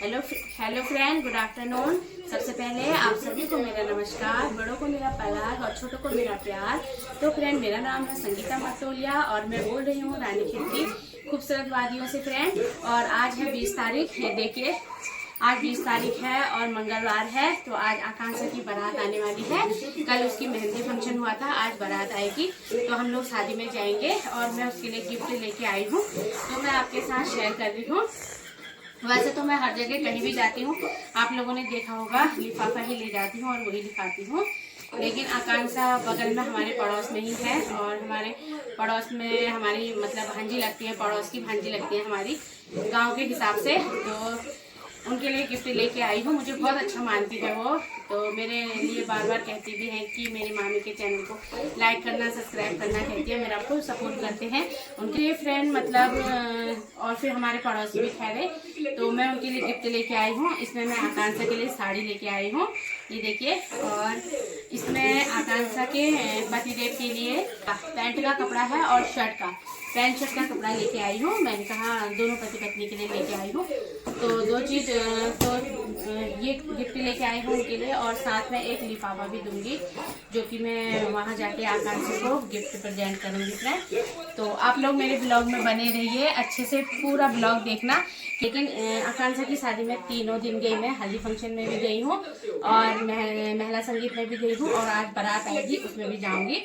Hello friend, good afternoon. सबसे पहले आप सभी को मेरा नमस्कार, बड़ों को मेरा प्यार और छोटों को मेरा प्यार। तो फ्रेंड, मेरा नाम है संगीता मटोलिया और मैं बोल रही हूँ रानीखेत की खूबसूरत वादियों से फ्रेंड। और आज है 20 तारीख। ये देखिए, आज 20 तारीख है और मंगलवार है। तो आज आकांक्षा की बारात आने वाली है। कल उसकी मेहंदी फंक्शन हुआ था, आज बारात आएगी। तो हम लोग शादी में जाएंगे और मैं उसके लिए गिफ्ट लेके आई हूँ, तो मैं आपके साथ शेयर कर रही हूँ। वैसे तो मैं हर जगह कहीं भी जाती हूँ, आप लोगों ने देखा होगा, लिफाफा ही ले जाती हूँ और वही दिखाती हूँ। लेकिन आकांक्षा बगल में हमारे पड़ोस में ही है और हमारे पड़ोस में हमारी मतलब भांजी लगती है, पड़ोस की भांजी लगती है हमारी गांव के हिसाब से। तो उनके लिए गिफ्ट लेके आई हूँ। मुझे बहुत अच्छा मानती है वो, तो मेरे लिए बार बार कहती भी है कि मेरी मामी के चैनल को लाइक करना, सब्सक्राइब करना कहती है, मेरा फुल सपोर्ट करते हैं। उनके लिए फ्रेंड मतलब और फिर हमारे पड़ोसी भी ठहरे, तो मैं उनके लिए गिफ्ट लेके आई हूँ। इसमें मैं आकांक्षा के लिए साड़ी लेके आई हूँ, ये देखिए। और इसमें आकांक्षा के पतिदेव के लिए पैंट का कपड़ा है और शर्ट का, पैंट शर्ट का कपड़ा लेके आई हूँ। मैंने कहा दोनों पति पत्नी के लिए लेके आई हूँ, तो दो चीज़ तो ये गिफ्ट लेके आई हूँ उनके लिए। और साथ में एक लिफाफा भी दूंगी, जो कि मैं वहाँ जाके आकांक्षा को गिफ्ट प्रेजेंट करूँगी फ्रेंड। तो आप लोग मेरे ब्लॉग में बने रहिए, अच्छे से पूरा ब्लॉग देखना। लेकिन आकांक्षा की शादी में 3 दिन गई, मैं हल्दी फंक्शन में भी गई हूँ और महिला संगीत में भी गई हूँ, और आज बारात आएगी उसमें भी जाऊँगी।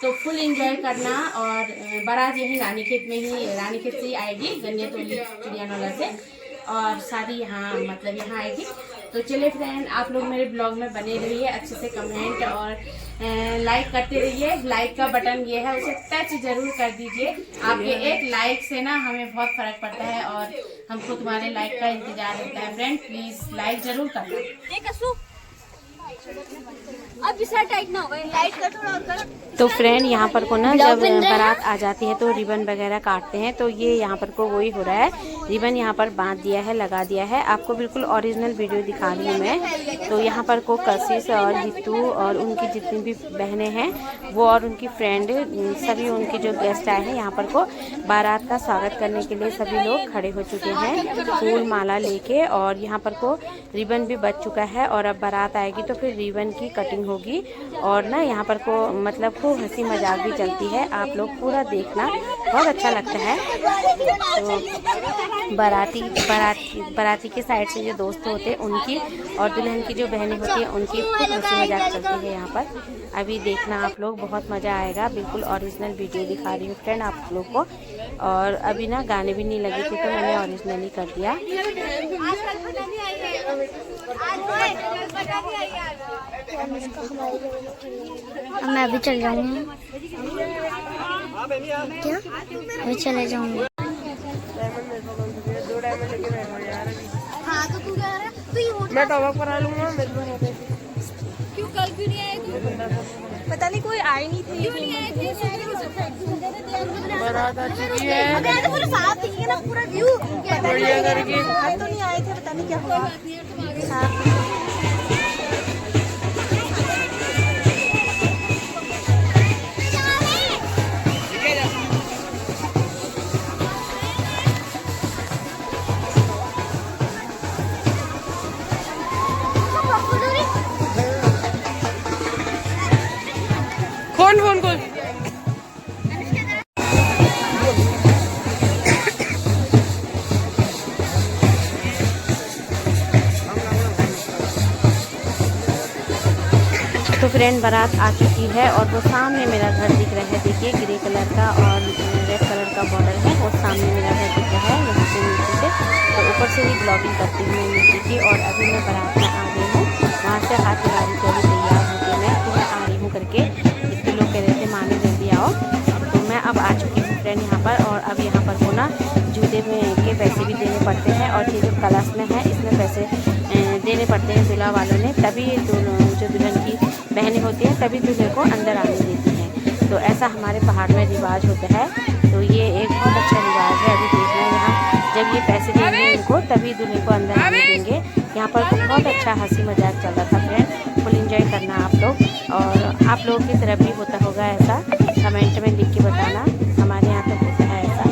तो फुल एंजॉय करना। और बारात यही रानीखेत में ही, रानीखेत से ही आएगी, गन्नेतोली चिड़ियानौला से, और शादी यहाँ मतलब यहाँ आएगी। तो चलिए फ्रेंड, आप लोग मेरे ब्लॉग में बने रहिए, अच्छे से कमेंट और लाइक करते रहिए। लाइक का बटन ये है, उसे टच जरूर कर दीजिए। आपके एक लाइक से ना हमें बहुत फर्क पड़ता है और हमको तुम्हारे लाइक का इंतजार रहता है फ्रेंड। प्लीज लाइक जरूर करना। अब टाइट ना हो, लाइट का थोड़ा और कर। तो फ्रेंड, यहाँ पर को ना जब बारात आ जाती है तो रिबन वगैरह काटते हैं, तो ये यहाँ पर को वही हो रहा है। रिबन यहाँ पर बांध दिया है, लगा दिया है। आपको बिल्कुल ओरिजिनल वीडियो दिखा रही हूँ मैं। तो यहाँ पर को कशिश और हितू और उनकी जितनी भी बहनें हैं वो और उनकी फ्रेंड, सभी उनके जो गेस्ट आए हैं यहाँ पर को बारात का स्वागत करने के लिए सभी लोग खड़े हो चुके हैं फूल माला लेके। और यहाँ पर को रिबन भी बच चुका है और अब बारात आएगी तो फिर रिबन की कटिंग होगी। और ना यहाँ पर को मतलब खूब हंसी मजाक भी चलती है, आप लोग पूरा देखना, बहुत अच्छा लगता है। तो बाराती के साइड से जो दोस्त होते हैं उनकी और दुल्हन की जो बहनें होती हैं उनकी खूब हंसी मजाक चलती है यहाँ पर। अभी देखना आप लोग, बहुत मज़ा आएगा। बिल्कुल ओरिजिनल वीडियो दिखा रही हूँ फ्रेंड आप लोग को। और अभी ना गाने भी नहीं लगे थे तो मैंने ओरिजिनली कर दिया। मैं अभी चल जाऊंगी। क्या? अभी चले जाऊंगी। हाँ तो तू क्या रहा? तू ये मैं टॉप करा लूंगा। क्यों कल क्यों नहीं आए थे? पता नहीं, कोई आए नहीं थे। क्यों नहीं आए थे? बारात आ चुकी है। अगर तो पूरा साफ दिखेगा ना, पूरा व्यू बढ़िया करके। तो नहीं आए थे, पता नहीं क्या हुआ। फोन फोन कौन तो फ्रेंड, बारात आ चुकी है और वो सामने मेरा घर दिख रहा है, देखिए ग्रे कलर का और रेड कलर का बॉर्डर है, वो सामने मेरा घर दिख रहा है यहाँ से नीचे से। तो ऊपर से ही ब्लॉगिंग करती हूँ नीचे की। और अभी मैं बारात में आ गई हूँ, वहाँ से हाथ गाड़ी को भी तैयार होकर मैं आ रही हूँ करके। इतने लोग कह रहे थे मामी जल्दी आओ, तो मैं अब आ चुकी हूँ फ्रेंड यहाँ पर। और अब यहाँ पर को ना जूते में के पैसे भी देने पड़ते हैं, और ये जो कलश में है इसमें पैसे देने पड़ते हैं दूल्हा वालों ने, तभी जो दुल्हन की बहनें होती हैं तभी दूल्हे को अंदर आने देती हैं। तो ऐसा हमारे पहाड़ में रिवाज होता है। तो ये एक बहुत अच्छा रिवाज है। अभी देखना यहाँ जब ये पैसे देंगे इनको तभी दूल्हे को अंदर आने देंगे। यहाँ पर बहुत अच्छा हंसी मजाक चल रहा था फ्रेंड, फुल एंजॉय करना आप लोग। और आप लोगों की तरफ भी होता होगा ऐसा, कमेंट में लिख के बताना। हमारे यहाँ तो होता है ऐसा।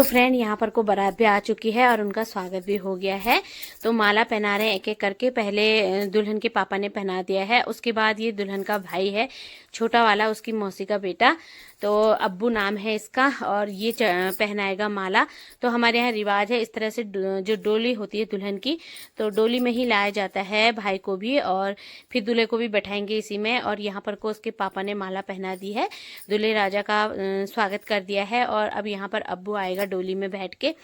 तो फ्रेंड यहाँ पर को बारात भी आ चुकी है और उनका स्वागत भी हो गया है। तो माला पहना रहे हैं एक एक करके। पहले दुल्हन के पापा ने पहना दिया है, उसके बाद ये दुल्हन का भाई है छोटा वाला, उसकी मौसी का बेटा, तो अब्बू नाम है इसका, और ये पहनाएगा माला। तो हमारे यहाँ रिवाज है इस तरह से, जो डोली होती है दुल्हन की, तो डोली में ही लाया जाता है भाई को भी, और फिर दूल्हे को भी बैठाएंगे इसी में। और यहाँ पर को उसके पापा ने माला पहना दी है, दूल्हे राजा का स्वागत कर दिया है। और अब यहाँ पर अब्बू आएगा डोली में बैठ के,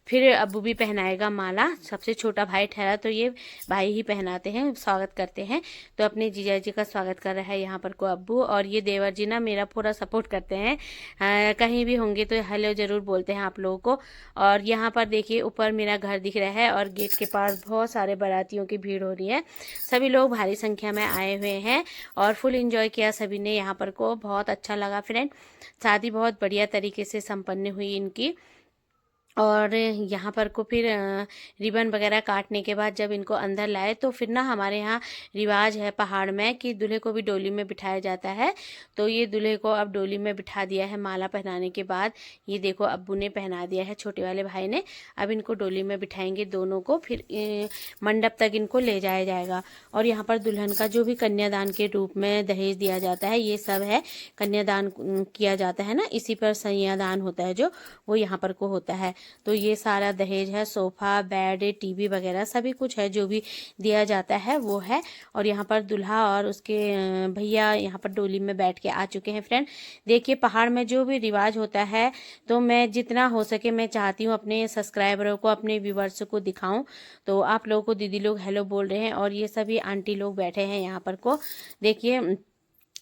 फिर अब्बू भी पहनाएगा माला। सबसे छोटा भाई ठहरा तो ये भाई ही पहनाते हैं, स्वागत करते हैं। तो अपने जीजा जी का स्वागत कर रहा है यहाँ पर को अब्बू। और ये देवर जी ना मेरा पूरा सपोर्ट करते हैं, कहीं भी होंगे तो हेलो जरूर बोलते हैं आप लोगों को। और यहाँ पर देखिए ऊपर मेरा घर दिख रहा है और गेट के पास बहुत सारे बारातियों की भीड़ हो रही है। सभी लोग भारी संख्या में आए हुए हैं और फुल एंजॉय किया सभी ने यहाँ पर को। बहुत अच्छा लगा फ्रेंड, शादी बहुत बढ़िया तरीके से संपन्न हुई इनकी। और यहाँ पर को फिर रिबन वगैरह काटने के बाद जब इनको अंदर लाए तो फिर ना हमारे यहाँ रिवाज है पहाड़ में कि दूल्हे को भी डोली में बिठाया जाता है। तो ये दूल्हे को अब डोली में बिठा दिया है माला पहनाने के बाद। ये देखो अब्बू ने पहना दिया है छोटे वाले भाई ने। अब इनको डोली में बिठाएंगे दोनों को, फिर मंडप तक इनको ले जाया जाएगा। और यहाँ पर दुल्हन का जो भी कन्यादान के रूप में दहेज दिया जाता है, ये सब है कन्यादान किया जाता है ना, इसी पर संयादान होता है जो, वो यहाँ पर को होता है। तो ये सारा दहेज है, सोफा, बेड, टीवी वगैरह सभी कुछ है जो भी दिया जाता है वो है। और यहाँ पर दूल्हा और उसके भैया यहाँ पर डोली में बैठ के आ चुके हैं फ्रेंड। देखिए पहाड़ में जो भी रिवाज होता है, तो मैं जितना हो सके मैं चाहती हूँ अपने सब्सक्राइबरों को, अपने व्यूवर्स को दिखाऊं। तो आप लोगों को दीदी लोग हेलो बोल रहे हैं और ये सभी आंटी लोग बैठे हैं यहाँ पर को। देखिए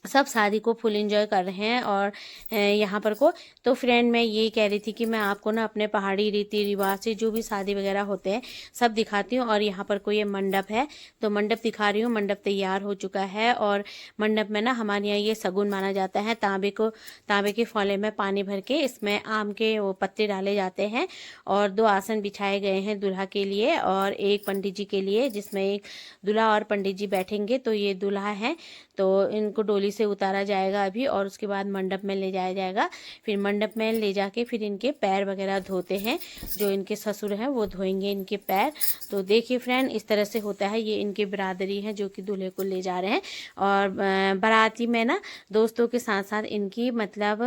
सब शादी को फुल एंजॉय कर रहे हैं। और यहाँ पर को तो फ्रेंड मैं ये कह रही थी कि मैं आपको ना अपने पहाड़ी रीति रिवाज से जो भी शादी वगैरह होते हैं सब दिखाती हूँ। और यहाँ पर को ये मंडप है, तो मंडप दिखा रही हूँ। मंडप तैयार हो चुका है और मंडप में ना हमारे यहाँ ये शगुन माना जाता है। तांबे के फौले में पानी भर के इसमें आम के वो पत्ते डाले जाते हैं और 2 आसन बिछाए गए हैं दूल्हा के लिए और एक पंडित जी के लिए, जिसमें एक दूल्हा और पंडित जी बैठेंगे। तो ये दूल्हा है, तो इनको डोली से उतारा जाएगा अभी और उसके बाद मंडप में ले जाया जाएगा। फिर मंडप में ले जाके फिर इनके पैर वगैरह धोते हैं, जो इनके ससुर हैं वो धोएंगे इनके पैर। तो देखिए फ्रेंड इस तरह से होता है। ये इनकी बिरादरी है जो कि दूल्हे को ले जा रहे हैं। और बाराती में ना दोस्तों के साथ साथ इनकी मतलब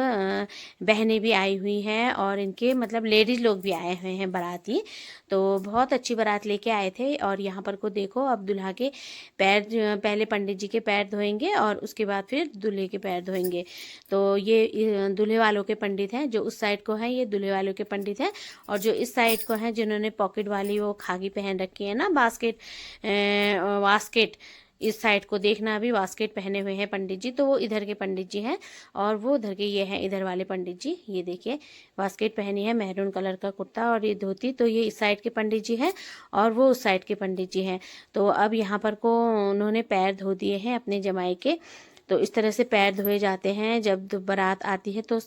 बहनें भी आई हुई हैं और इनके मतलब लेडीज लोग भी आए हुए हैं बाराती। तो बहुत अच्छी बारात लेके आए थे। और यहाँ पर को देखो अब दूल्हा के पैर, पहले पंडित जी के पैर धोएंगे और उसके बाद फिर दूल्हे के पैर धोएंगे। तो ये दूल्हे वालों के पंडित हैं, जो उस साइड को हैं ये दूल्हे वालों के पंडित हैं। और जो इस साइड को हैं जिन्होंने पॉकेट वाली वो खागी पहन रखी है ना, वास्केट, इस साइड को देखना अभी वास्केट पहने हुए हैं पंडित जी, तो वो इधर के पंडित जी हैं। और वो उधर के ये हैं इधर वाले पंडित जी। ये देखिए वास्केट पहनी है, मैरून कलर का कुर्ता और ये धोती। तो ये इस साइड के पंडित जी हैं और वो उस साइड के पंडित जी हैं। तो अब यहाँ पर को उन्होंने पैर धो दिए हैं अपने जमाई के। तो इस तरह से पैर धोए जाते हैं जब बारात आती है तो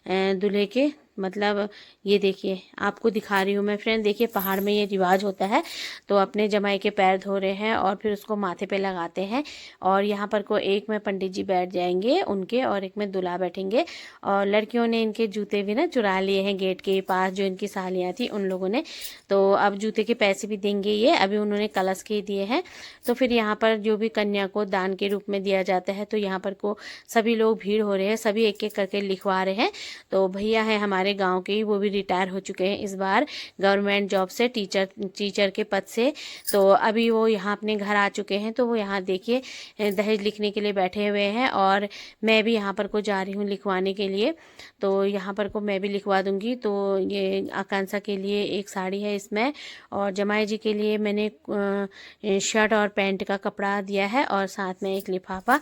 दूल्हे के। मतलब ये देखिए आपको दिखा रही हूँ मैं फ्रेंड, देखिए पहाड़ में ये रिवाज होता है। तो अपने जमाई के पैर धो रहे हैं और फिर उसको माथे पे लगाते हैं। और यहाँ पर को एक में पंडित जी बैठ जाएंगे उनके और एक में दूल्हा बैठेंगे। और लड़कियों ने इनके जूते भी ना चुरा लिए हैं गेट के पास, जो इनकी सालियाँ थी उन लोगों ने। तो अब जूते के पैसे भी देंगे ये, अभी उन्होंने कलश के दिए हैं। तो फिर यहाँ पर जो भी कन्या को दान के रूप में दिया जाता है, तो यहाँ पर को सभी लोग भीड़ हो रहे हैं, सभी एक एक करके लिखवा रहे हैं। तो भैया है हमारे गांव के ही, वो भी रिटायर हो चुके हैं इस बार गवर्नमेंट जॉब से, टीचर के पद से। तो अभी वो यहाँ अपने घर आ चुके हैं। तो वो यहाँ देखिए दहेज लिखने के लिए बैठे हुए हैं और मैं भी यहाँ पर को जा रही हूँ लिखवाने के लिए। तो यहाँ पर को मैं भी लिखवा दूंगी। तो ये आकांक्षा के लिए एक साड़ी है इसमें, और जमाई जी के लिए मैंने शर्ट और पैंट का कपड़ा दिया है और साथ में एक लिफाफा।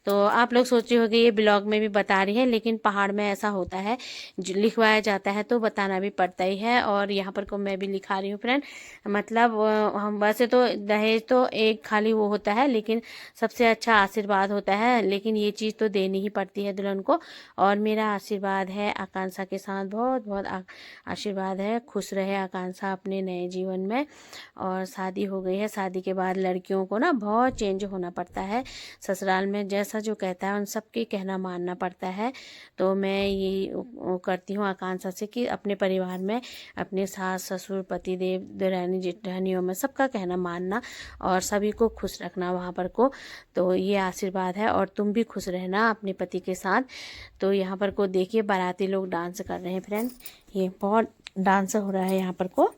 तो आप लोग सोच रहे होंगे ये ब्लॉग में भी बता रही है, लेकिन पहाड़ में ऐसा होता है, लिखवाया जाता है तो बताना भी पड़ता ही है। और यहाँ पर को मैं भी लिखा रही हूँ फ्रेंड। मतलब हम वैसे तो दहेज तो एक खाली वो होता है, लेकिन सबसे अच्छा आशीर्वाद होता है। लेकिन ये चीज़ तो देनी ही पड़ती है दुल्हन को। और मेरा आशीर्वाद है आकांक्षा के साथ, बहुत बहुत आशीर्वाद है। खुश रहे आकांक्षा अपने नए जीवन में। और शादी हो गई है, शादी के बाद लड़कियों को ना बहुत चेंज होना पड़ता है। ससुराल में जैसा जो कहता है उन सबके कहना मानना पड़ता है। तो मैं यही करती हूँ आकांक्षा से कि अपने परिवार में अपने सास ससुर पति देव देवरानी जेठानियों में सबका कहना मानना और सभी को खुश रखना वहाँ पर को। तो ये आशीर्वाद है और तुम भी खुश रहना अपने पति के साथ। तो यहाँ पर को देखिए बाराती लोग डांस कर रहे हैं फ्रेंड, ये बहुत डांस हो रहा है यहाँ पर को।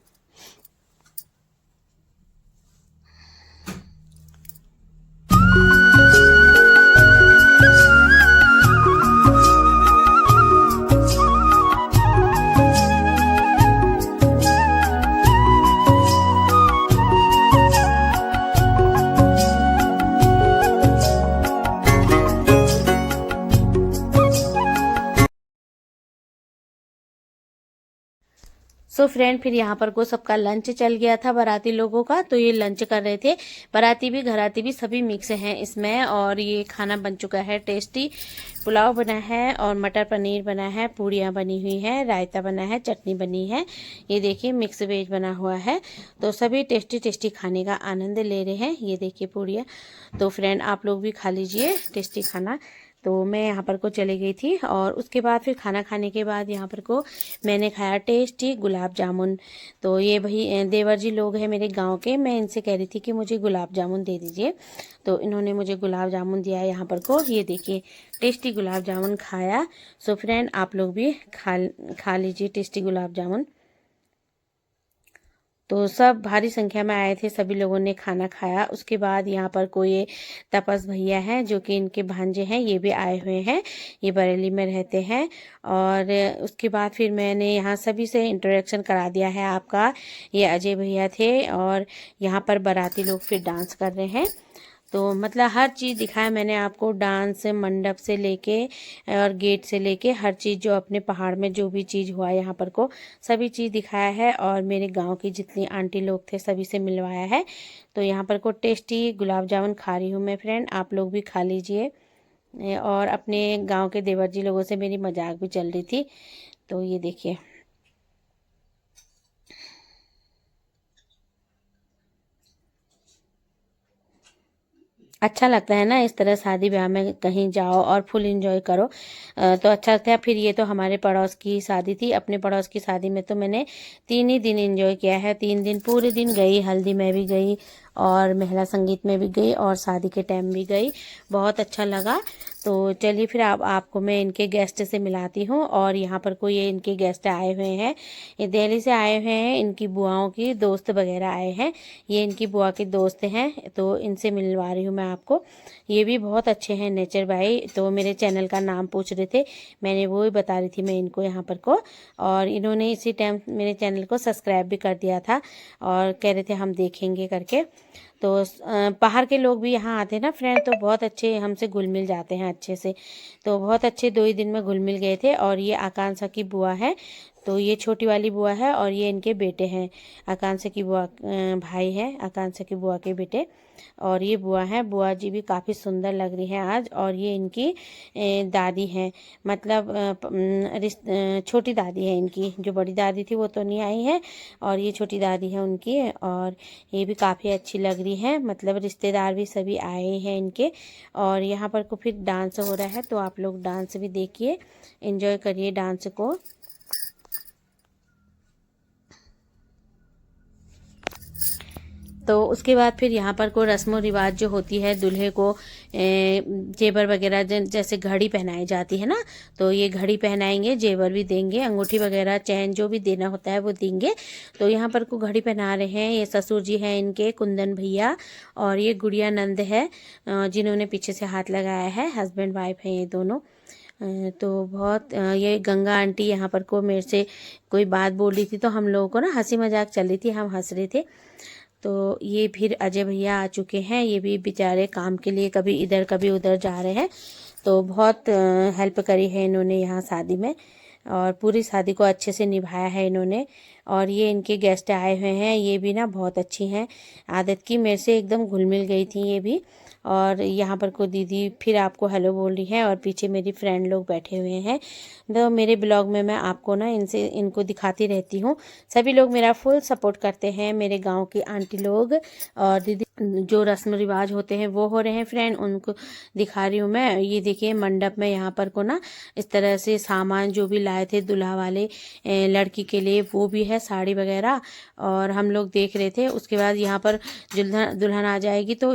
सो फ्रेंड फिर यहाँ पर को सबका लंच चल गया था बाराती लोगों का, तो ये लंच कर रहे थे। बाराती भी घराती भी सभी मिक्स हैं इसमें। और ये खाना बन चुका है टेस्टी, पुलाव बना है और मटर पनीर बना है, पूड़ियाँ बनी हुई हैं, रायता बना है, चटनी बनी है, ये देखिए मिक्स वेज बना हुआ है। तो सभी टेस्टी टेस्टी खाने का आनंद ले रहे हैं। ये देखिए पूड़ियाँ। तो फ्रेंड आप लोग भी खा लीजिए टेस्टी खाना। तो मैं यहाँ पर को चली गई थी और उसके बाद फिर खाना खाने के बाद यहाँ पर को मैंने खाया टेस्टी गुलाब जामुन। तो ये भाई देवर जी लोग हैं मेरे गांव के, मैं इनसे कह रही थी कि मुझे गुलाब जामुन दे दीजिए, तो इन्होंने मुझे गुलाब जामुन दिया यहाँ पर को। ये देखिए टेस्टी गुलाब जामुन खाया। सो फ्रेंड आप लोग भी खा लीजिए टेस्टी गुलाब जामुन। तो सब भारी संख्या में आए थे, सभी लोगों ने खाना खाया। उसके बाद यहाँ पर कोई तपस भैया हैं जो कि इनके भांजे हैं, ये भी आए हुए हैं, ये बरेली में रहते हैं। और उसके बाद फिर मैंने यहाँ सभी से इंट्रोडक्शन करा दिया है आपका। ये अजय भैया थे और यहाँ पर बाराती लोग फिर डांस कर रहे हैं। तो मतलब हर चीज़ दिखाया मैंने आपको, डांस मंडप से लेके और गेट से लेके हर चीज़ जो अपने पहाड़ में जो भी चीज़ हुआ यहाँ पर को सभी चीज़ दिखाया है। और मेरे गांव की जितनी आंटी लोग थे सभी से मिलवाया है। तो यहाँ पर को टेस्टी गुलाब जामुन खा रही हूँ मैं फ्रेंड, आप लोग भी खा लीजिए। और अपने गाँव के देवर जी लोगों से मेरी मजाक भी चल रही थी। तो ये देखिए अच्छा लगता है ना इस तरह शादी ब्याह में कहीं जाओ और फुल एंजॉय करो। तो अच्छा लगता है। फिर ये तो हमारे पड़ोस की शादी थी, अपने पड़ोस की शादी में तो मैंने 3 ही दिन एंजॉय किया है। 3 दिन पूरे दिन गई, हल्दी में भी गई और महिला संगीत में भी गई और शादी के टाइम भी गई, बहुत अच्छा लगा। तो चलिए फिर आपको मैं इनके गेस्ट से मिलाती हूँ। और यहाँ पर कोई ये इनके गेस्ट आए हुए हैं, ये दिल्ली से आए हुए हैं, इनकी बुआओं की दोस्त वगैरह आए हैं, ये इनकी बुआ के दोस्त हैं। तो इनसे मिलवा रही हूँ मैं आपको। ये भी बहुत अच्छे हैं नेचर भाई। तो मेरे चैनल का नाम पूछ रहे थे, मैंने वो ही बता रही थी मैं इनको यहाँ पर को। और इन्होंने इसी टाइम मेरे चैनल को सब्सक्राइब भी कर दिया था और कह रहे थे हम देखेंगे करके। तो बाहर के लोग भी यहाँ आते हैं ना फ्रेंड, तो बहुत अच्छे हमसे घुल मिल जाते हैं अच्छे से। तो बहुत अच्छे 2 ही दिन में घुल मिल गए थे। और ये आकांक्षा की बुआ है, तो ये छोटी वाली बुआ है और ये इनके बेटे हैं, आकांक्षा की बुआ भाई है आकांक्षा की बुआ के बेटे। और ये बुआ है, बुआ जी भी काफ़ी सुंदर लग रही हैं आज। और ये इनकी दादी हैं, मतलब छोटी दादी है इनकी, जो बड़ी दादी थी वो तो नहीं आई है और ये छोटी दादी है उनकी। और ये भी काफ़ी अच्छी लग रही है, मतलब रिश्तेदार भी सभी आए हैं इनके। और यहाँ पर को फिर डांस हो रहा है, तो आप लोग डांस भी देखिए, एंजॉय करिए डांस को। तो उसके बाद फिर यहाँ पर को रस्म रिवाज जो होती है, दूल्हे को जेवर वगैरह जैसे घड़ी पहनाई जाती है ना, तो ये घड़ी पहनाएंगे, जेवर भी देंगे, अंगूठी वगैरह चैन जो भी देना होता है वो देंगे। तो यहाँ पर को घड़ी पहना रहे हैं, ये ससुर जी हैं इनके कुंदन भैया, और ये गुड़िया नंद है जिन्होंने पीछे से हाथ लगाया है, हस्बैंड वाइफ हैं ये दोनों। तो बहुत ये गंगा आंटी यहाँ पर को मेरे से कोई बात बोल रही थी, तो हम लोगों को ना हंसी मजाक चल रही थी, हम हंस रहे थे। तो ये फिर अजय भैया आ चुके हैं, ये भी बेचारे काम के लिए कभी इधर कभी उधर जा रहे हैं। तो बहुत हेल्प करी है इन्होंने यहाँ शादी में, और पूरी शादी को अच्छे से निभाया है इन्होंने। और ये इनके गेस्ट आए हुए हैं, ये भी ना बहुत अच्छी हैं आदत की, मेरे से एकदम घुल मिल गई थी ये भी। और यहाँ पर को दीदी फिर आपको हेलो बोल रही है और पीछे मेरी फ्रेंड लोग बैठे हुए हैं। तो मेरे ब्लॉग में मैं आपको ना इनको दिखाती रहती हूँ। सभी लोग मेरा फुल सपोर्ट करते हैं, मेरे गांव की आंटी लोग और दीदी। जो रस्म रिवाज होते हैं वो हो रहे हैं फ्रेंड, उनको दिखा रही हूँ मैं। ये देखिए मंडप में यहाँ पर को ना इस तरह से सामान जो भी लाए थे दूल्हा वाले लड़की के लिए वो भी है, साड़ी वगैरह, और हम लोग देख रहे थे। उसके बाद यहाँ पर दुल्हन आ जाएगी तो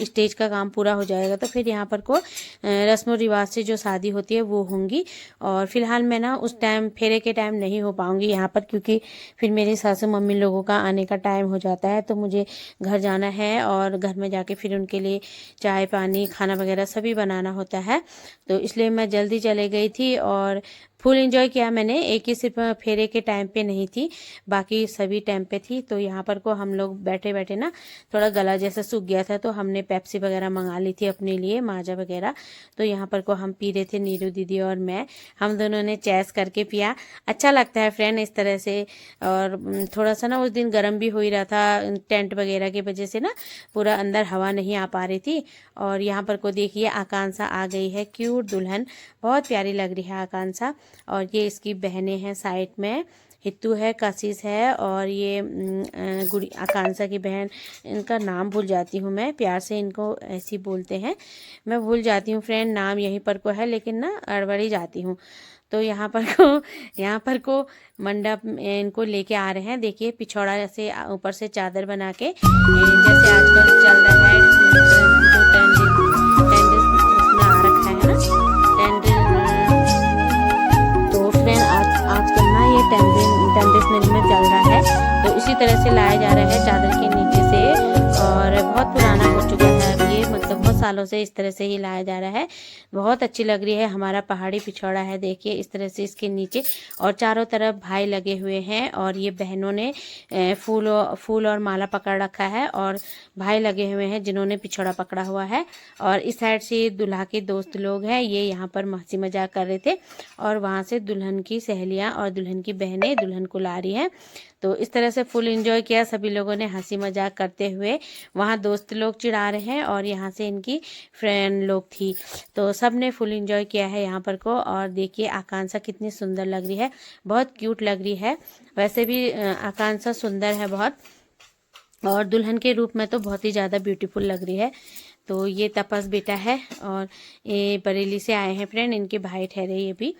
स्टेज का काम पूरा हो जाएगा, तो फिर यहाँ पर को रस्म रिवाज से जो शादी होती है वो होंगी। और फिलहाल मैं ना उस टाइम फेरे के टाइम नहीं हो पाऊंगी यहाँ पर, क्योंकि फिर मेरी सासू मम्मी लोगों का आने का टाइम हो जाता है, तो मुझे घर जाना है और घर में जाके फिर उनके लिए चाय पानी खाना वगैरह सभी बनाना होता है। तो इसलिए मैं जल्दी चले गई थी और फुल एंजॉय किया मैंने। एक ही सिर्फ फेरे के टाइम पे नहीं थी, बाकी सभी टाइम पे थी। तो यहाँ पर को हम लोग बैठे बैठे ना थोड़ा गला जैसा सूख गया था, तो हमने पेप्सी वगैरह मंगा ली थी अपने लिए, माजा वगैरह। तो यहाँ पर को हम पी रहे थे, नीरू दीदी और मैं, हम दोनों ने चैस करके पिया। अच्छा लगता है फ्रेंड इस तरह से। और थोड़ा सा ना उस दिन गर्म भी हो ही रहा था, टेंट वगैरह की वजह से ना पूरा अंदर हवा नहीं आ पा रही थी। और यहाँ पर को देखिए आकांक्षा आ गई है, क्यूट दुल्हन, बहुत प्यारी लग रही है आकांक्षा। और ये इसकी बहनें हैं साइड में, हित्तू है, कशिश है, और ये गुड़ी आकांक्षा की बहन, इनका नाम भूल जाती हूँ मैं, प्यार से इनको ऐसी बोलते हैं, मैं भूल जाती हूँ फ्रेंड, नाम यहीं पर को है लेकिन ना अड़बड़ी जाती हूँ। तो यहाँ पर को मंडप इनको लेके आ रहे हैं। देखिए पिछौड़ा से ऊपर से चादर बना के, जैसे आजकल चल रहा है जो टेंडल उसमें आ रखा है ना टेंडल। तो फ्रेंड आजकल ना ये टेंडल में चल रहा है, तो इसी तरह से लाया जा रहा है चादर के नीचे से। और बहुत पुराना हो चुका है अब ये, मतलब बहुत सालों से इस तरह से ही लाया जा रहा है। बहुत अच्छी लग रही है, हमारा पहाड़ी पिछौड़ा है, देखिए इस तरह से इसके नीचे, और चारों तरफ भाई लगे हुए हैं। और ये बहनों ने फूल और माला पकड़ रखा है, और भाई लगे हुए हैं जिन्होंने पिछौड़ा पकड़ा हुआ है। और इस साइड से दूल्हा के दोस्त लोग हैं, ये यहाँ पर हंसी मजाक कर रहे थे। और वहाँ से दुल्हन की सहेलियाँ और दुल्हन की बहनें दुल्हन को ला रही हैं। तो इस तरह से फुल एंजॉय किया सभी लोगों ने, हंसी मजाक करते हुए। वहाँ दोस्त लोग चिढ़ा रहे हैं और यहाँ से इनकी फ्रेंड लोग थी, तो सब ने फुल एंजॉय किया है यहाँ पर को। और देखिए आकांक्षा कितनी सुंदर लग रही है, बहुत क्यूट लग रही है। वैसे भी आकांक्षा सुंदर है बहुत, और दुल्हन के रूप में तो बहुत ही ज़्यादा ब्यूटीफुल लग रही है। तो ये तपस बेटा है, और ये बरेली से आए हैं फ्रेंड, इनके भाई ठहरे ये भी।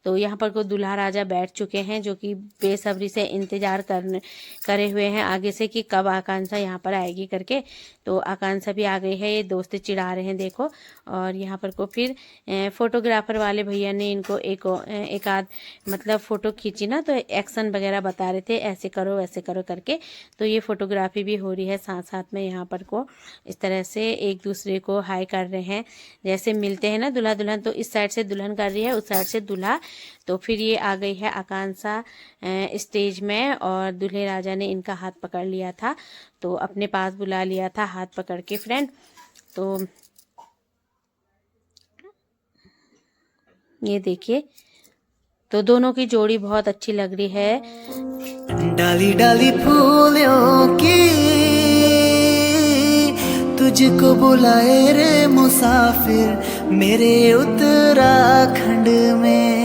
तो यहाँ पर को दूल्हा राजा बैठ चुके हैं, जो कि बेसब्री से इंतजार करे हुए हैं आगे से कि कब आकांक्षा यहाँ पर आएगी करके। तो आकांक्षा भी आ गई है, ये दोस्त चिढ़ा रहे हैं देखो। और यहाँ पर को फिर फोटोग्राफर वाले भैया ने इनको एक आध मतलब फ़ोटो खींची ना, तो एक्शन वगैरह बता रहे थे, ऐसे करो वैसे करो करके। तो ये फोटोग्राफी भी हो रही है साथ साथ में। यहाँ पर को इस तरह से एक दूसरे को हाई कर रहे हैं, जैसे मिलते हैं ना दूल्हा दुल्हन, तो इस साइड से दुल्हन कर रही है, उस साइड से दूल्हा। तो फिर ये आ गई है आकांक्षा स्टेज में, और दूल्हे राजा ने इनका हाथ पकड़ लिया था, तो अपने पास बुला लिया था हाथ पकड़ के फ्रेंड। तो ये देखिए, तो दोनों की जोड़ी बहुत अच्छी लग रही है। डाली डाली फूलों की तुझको बुलाए रे मुसाफिर मेरे उत्तराखंड में,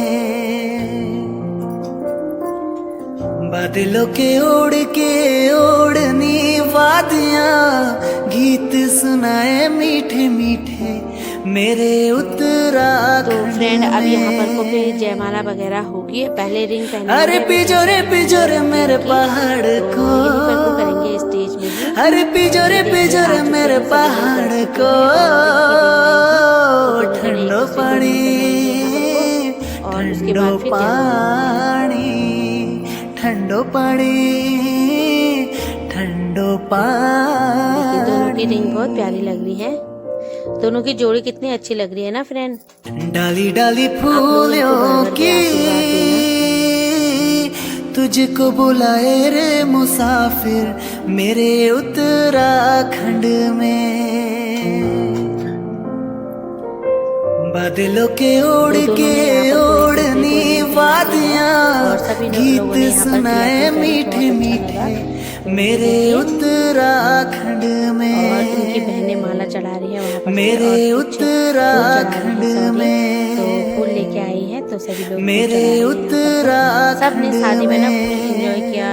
बादलों के ओढ़ के ओढ़नी वादियां गीत सुनाए मीठे मीठे मेरे उत्तराखंड। तो फ्रेंड अब यहाँ पर को फिर जयमाला वगैरह होगी, पहले रिंग पहने। अरे पिजोरे मेरे पहाड़ को, करेंगे स्टेज में। अरे पिजोरे मेरे पहाड़ को, ठंडो पानी ठंडो पानी ठंडो पानी ठंडो पानी। दोनों की रिंग बहुत प्यारी लग रही है, दोनों की जोड़ी कितनी अच्छी लग रही है ना फ्रेंड। डाली डाली फूलों की तुझको बुलाए रे मुसाफिर मेरे उत्तराखंड में, बादलों के ओढ़ के ओढ़नी वादियाँ सभी गीत लोगों ने यहाँ पर सुनाए क्रिया मीठे बहुत अच्छा मीठे लगा। मेरे उत्तराखंड और उनकी में, बहनें माला चढ़ा रही है वहाँ पर से, मेरे और कुछ फूल चढ़ा रही उत्तराखंड है, सॉरी, तो में, फूल लेके आई हैं, तो सभी लोग फूल मेरे चढ़ा रहे हैं यहाँ पर। सब ने उत्तराखंड शादी में ना फुल में, एंजॉय किया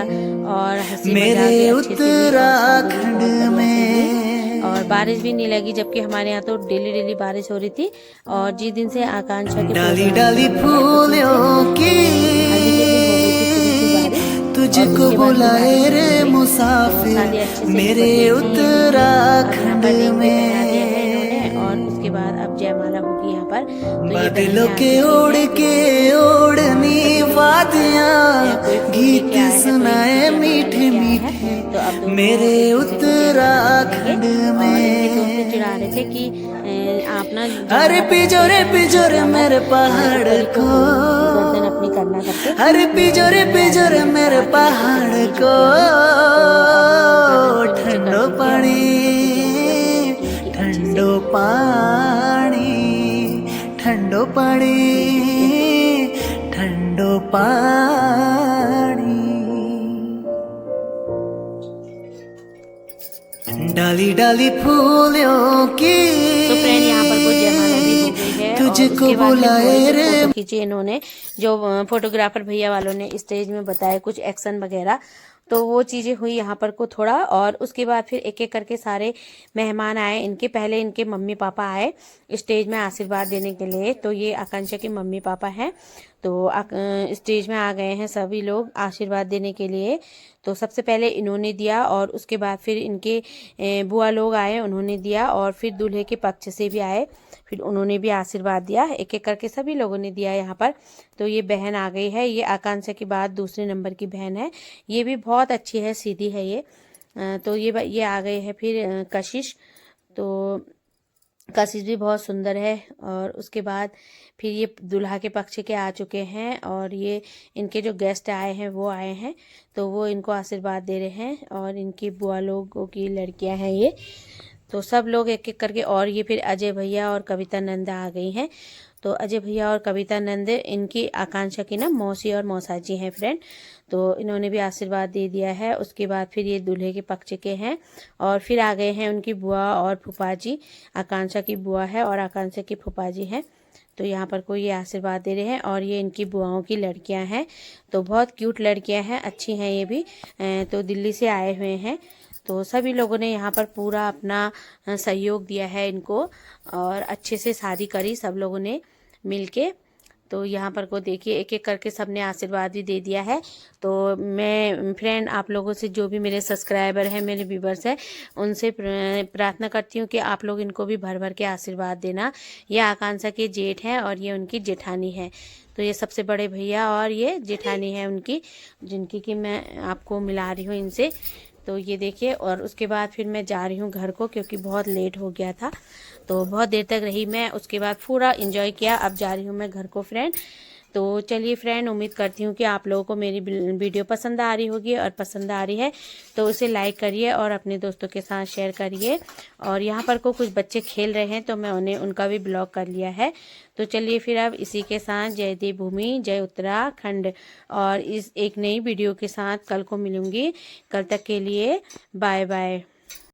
और हंसी मेरे मजाक भी अच्छे से हुई और शादी भी उत्तराखंड बहुत बढ़िया से हुई में। और बारिश भी नहीं लगी, जबकि हमारे यहाँ तो डेली डेली बारिश हो रही थी। और जिस दिन से आकांक्षा के डाली प्रोग्राम डाली शुरू हुए हैं, उस दिन फूलों की से हल्दी के दिन हो गई थी थोड़ी सी बारिश, और तुझको उसके बाद फिर बुलाए बारिश रे नहीं हुई। तो मुसाफिर शादी अच्छे से मेरे निपट गई थी ये भी। अब यहाँ उत्तराखंड पर रिंग भी में, पहना दिया है इन्होंने, और उसके बाद अब जयमाला होगी यहाँ पर। तो ये बादलों बहनें आ के चुकी ओढ़ हैं के और ओढ़नी सभी लोग वादियाँ कोई फूल गीत लेके आया है, कोई सुनाए जयमाला मीठे लेके आया है। मीठे तो अब दोनों मेरे एक दूसरे को जयमाला उत्तराखंड चढ़ाएंगे। और इनके दोस्त में। चिढ़ा रहे थे कि आप ना अरे जयमाला पिजोरे पिजोरे मेरे पहाड़ को, गर्दन अपनी करना करके। अरे पिजोरे पिजोरे मेरे पहाड़ को, ठंडो पानी ठंडो पानी ठंडो पानी ठंडो पानी, डाली डाली फूलों की तो फ्रेंड यहाँ पर कुछ जयमाला भी हो गई है। तुझको और उसके बाद बुलाए फिर रे। फोटो खींचे इन्होंने, जो फोटोग्राफर भैया वालों ने स्टेज में बताया कुछ एक्शन वगैरह, तो वो चीज़ें हुई यहाँ पर को थोड़ा। और उसके बाद फिर एक एक करके सारे मेहमान आए। इनके पहले इनके मम्मी पापा आए स्टेज में आशीर्वाद देने के लिए। तो ये आकांक्षा के मम्मी पापा हैं, तो स्टेज में आ गए हैं सभी लोग आशीर्वाद देने के लिए। तो सबसे पहले इन्होंने दिया और उसके बाद फिर इनके बुआ लोग आए, उन्होंने दिया, और फिर दूल्हे के पक्ष से भी आए, फिर उन्होंने भी आशीर्वाद दिया। एक एक करके सभी लोगों ने दिया यहाँ पर। तो ये बहन आ गई है, ये आकांक्षा के बाद दूसरे नंबर की बहन है। ये भी बहुत अच्छी है, सीधी है ये। तो ये आ गए हैं फिर कशिश। तो कशिश भी बहुत सुंदर है। और उसके बाद फिर ये दूल्हा के पक्ष के आ चुके हैं, और ये इनके जो गेस्ट आए हैं वो आए हैं, तो वो इनको आशीर्वाद दे रहे हैं। और इनकी बुआ लोगों की लड़कियां हैं ये, तो सब लोग एक एक करके। और ये फिर अजय भैया और कविता नंदा आ गई हैं। तो अजय भैया और कविता नंद इनकी आकांक्षा की ना मौसी और मौसाजी हैं फ्रेंड, तो इन्होंने भी आशीर्वाद दे दिया है। उसके बाद फिर ये दूल्हे के पक्ष के हैं, और फिर आ गए हैं उनकी बुआ और फूफा जी। आकांक्षा की बुआ है और आकांक्षा की फूफा जी हैं। तो यहाँ पर कोई ये आशीर्वाद दे रहे हैं, और ये इनकी बुआओं की लड़कियां हैं। तो बहुत क्यूट लड़कियां हैं, अच्छी हैं ये भी। तो दिल्ली से आए हुए हैं। तो सभी लोगों ने यहाँ पर पूरा अपना सहयोग दिया है इनको, और अच्छे से शादी करी सब लोगों ने मिलके। तो यहाँ पर को देखिए एक एक करके सबने आशीर्वाद भी दे दिया है। तो मैं फ्रेंड आप लोगों से, जो भी मेरे सब्सक्राइबर हैं, मेरे व्यूवर्स हैं, उनसे प्रार्थना करती हूँ कि आप लोग इनको भी भर भर के आशीर्वाद देना। ये आकांक्षा के जेठ हैं और ये उनकी जेठानी है। तो ये सबसे बड़े भैया और ये जेठानी है उनकी, जिनकी कि मैं आपको मिला रही हूँ इनसे। तो ये देखिए, और उसके बाद फिर मैं जा रही हूँ घर को, क्योंकि बहुत लेट हो गया था। तो बहुत देर तक रही मैं, उसके बाद पूरा एंजॉय किया। अब जा रही हूँ मैं घर को फ्रेंड। तो चलिए फ्रेंड, उम्मीद करती हूँ कि आप लोगों को मेरी वीडियो पसंद आ रही होगी, और पसंद आ रही है तो उसे लाइक करिए और अपने दोस्तों के साथ शेयर करिए। और यहाँ पर को कुछ बच्चे खेल रहे हैं, तो मैं उनका भी ब्लॉग कर लिया है। तो चलिए फिर अब इसी के साथ जय देवभूमि, जय उत्तराखंड, और इस एक नई वीडियो के साथ कल को मिलूंगी। कल तक के लिए बाय बाय।